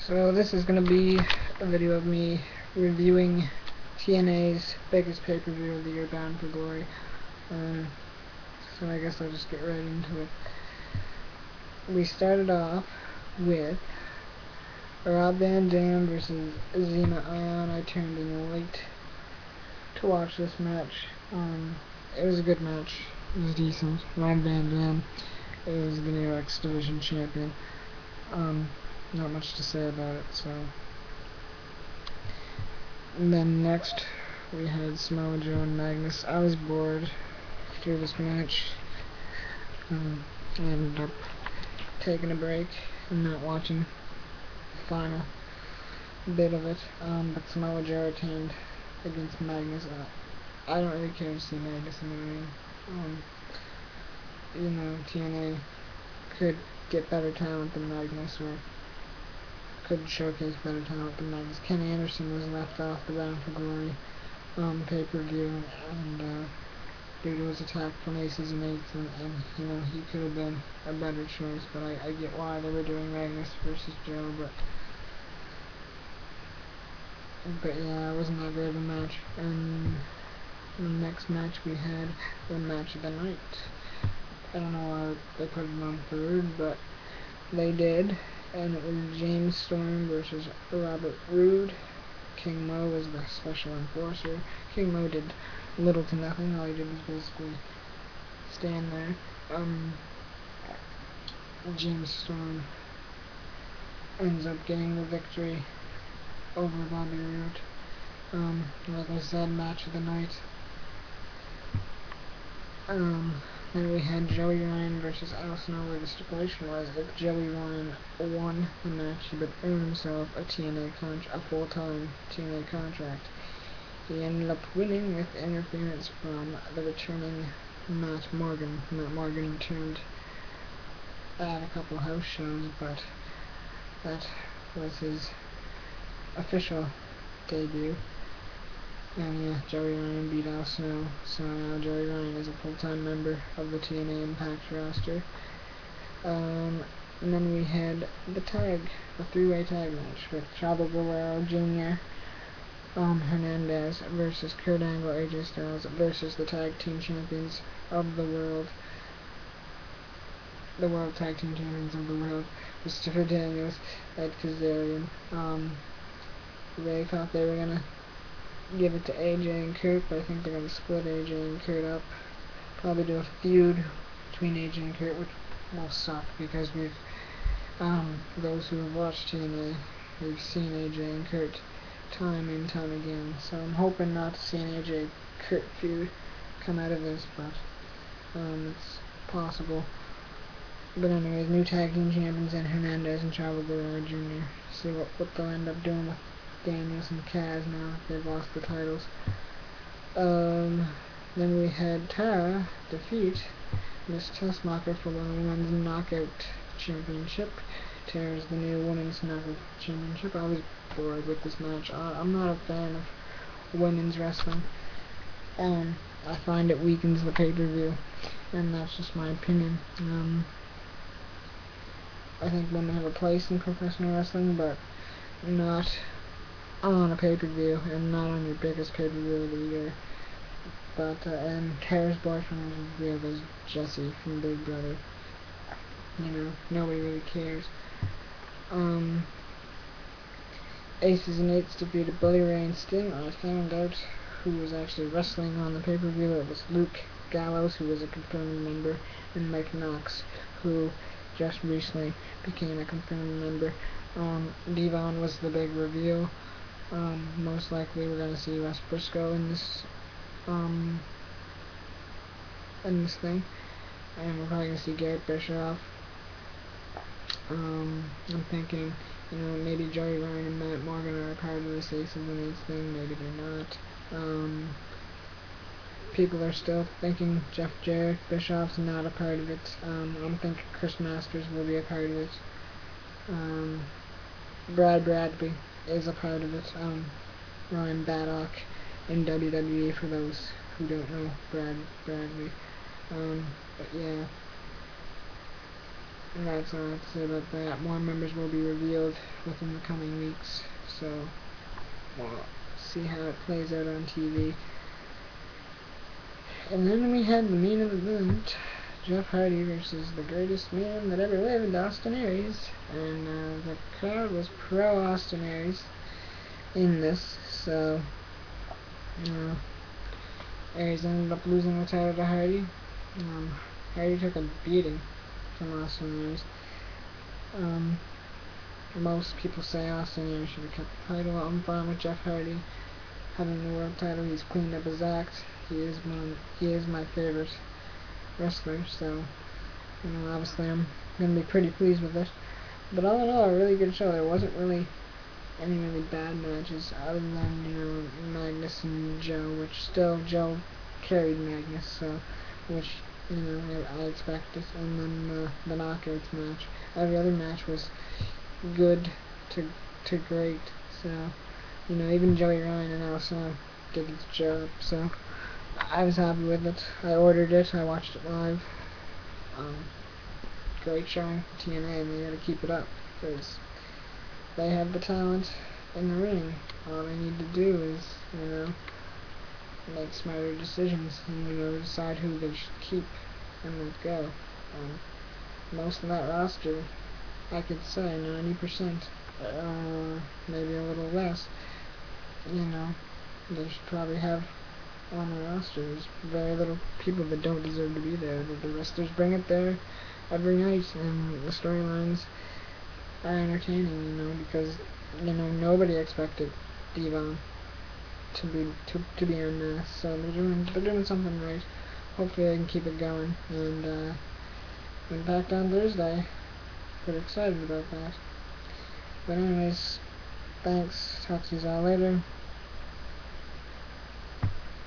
So this is going to be a video of me reviewing TNA's biggest pay-per-view of the year, Bound for Glory. So I guess I'll just get right into it. We started off with Rob Van Dam versus Zema Ion. I turned in late to watch this match. It was a good match. It was decent. Rob Van Dam is the new X Division champion. Not much to say about it, so. And then next, we had Samoa Joe and Magnus. I was bored through this match. I ended up taking a break and not watching the final bit of it. But Samoa Joe retained against Magnus. I don't really care to see Magnus in the ring. You know, TNA could get better talent than Magnus, or could showcase better talent than Magnus. Ken Anderson was left off the Bound for Glory pay-per-view, and due to his attack from Aces and Eights, and you know, he could have been a better choice, but I get why they were doing Magnus versus Joe, but yeah, it wasn't that great of a match. And the next match we had the match of the night. I don't know why they put it on third, but they did, and it was James Storm versus Robert Roode. King Mo was the special enforcer. King Mo did little to nothing. All he did was basically stand there. James Storm ends up getting the victory over Bobby Roode. Like I said, match of the night. Then we had Joey Ryan versus Al Snow, where the stipulation was if Joey Ryan won the match, he would earn himself a full-time TNA contract. He ended up winning with interference from the returning Matt Morgan. Matt Morgan returned at a couple house shows, but that was his official debut. And yeah, Joey Ryan beat Al Snow, so now Joey Ryan is a full-time member of the TNA Impact roster. And then we had the three-way tag match with Chavo Guerrero Jr., Hernandez versus Kurt Angle, AJ Styles versus the tag team champions of the world. The world tag team champions of the world, Christopher Daniels, Ed Kazarian. They thought they were gonna give it to AJ and Kurt, but I think they're going to split AJ and Kurt up. Probably do a feud between AJ and Kurt, which will suck because those who have watched TNA, we've seen AJ and Kurt time and time again. So I'm hoping not to see an AJ Kurt feud come out of this, but it's possible. But anyways, new tag team champions and Hernandez and Chavo Guerrero Jr. See what they'll end up doing with Daniels and Kaz now if they've lost the titles. Then we had Tara defeat Miss Tessmacher for the Women's Knockout Championship. Tara's the new Women's Knockout Championship. I was bored with this match. I'm not a fan of women's wrestling. I find it weakens the pay-per-view, and that's just my opinion. I think women have a place in professional wrestling, but not on a pay-per-view, and not on your biggest pay-per-view of the year. But, and Tara's boyfriend was revealed as Jesse from Big Brother. You know, nobody really cares. Aces and Eights defeated Bully Ray and Sting. I found out who was actually wrestling on the pay-per-view. It was Luke Gallows, who was a confirmed member, and Mike Knox, who just recently became a confirmed member. Devon was the big reveal. Most likely we're gonna see Wes Briscoe in this thing, and we're probably gonna see Garrett Bischoff. I'm thinking, you know, maybe Joey Ryan and Matt Morgan are a part of this Aces and Eights thing, maybe they're not. People are still thinking Jeff Jarrett Bischoff's not a part of it. I'm thinking Chris Masters will be a part of it. Brad Bradley is a part of it. Ryan Baddock in WWE, for those who don't know Brad Bradley. But yeah. that's all I have to say about that. More members will be revealed within the coming weeks, so we'll see how it plays out on TV. And then we had the main event, Jeff Hardy versus the greatest man that ever lived, Austin Aries. And the crowd was pro Austin Aries in this, so Aries ended up losing the title to Hardy. Hardy took a beating from Austin Aries. Most people say Austin Aries should have kept the title. I'm fine with Jeff Hardy having the world title. He's cleaned up his act. He is my favorite wrestler, so obviously I'm gonna be pretty pleased with it. But all in all, a really good show. There wasn't really any really bad matches other than Magnus and Joe, which still Joe carried Magnus, so which I expected. And then the knockouts match. Every other match was good to great. So even Joey Ryan and Al Snow did its job. So I was happy with it. I ordered it. I watched it live. Great showing for TNA, and they got to keep it up because they have the talent in the ring. All they need to do is make smarter decisions and decide who they should keep and let go. Most of that roster, I could say 90%, maybe a little less. They should probably have on the roster. There's very little people that don't deserve to be there. The wrestlers bring it there every night, and the storylines are entertaining. Because nobody expected Devon to be on this, so they're doing something right. Hopefully they can keep it going. And Impact on Thursday. Pretty excited about that. But anyways, thanks. Talk to you all later.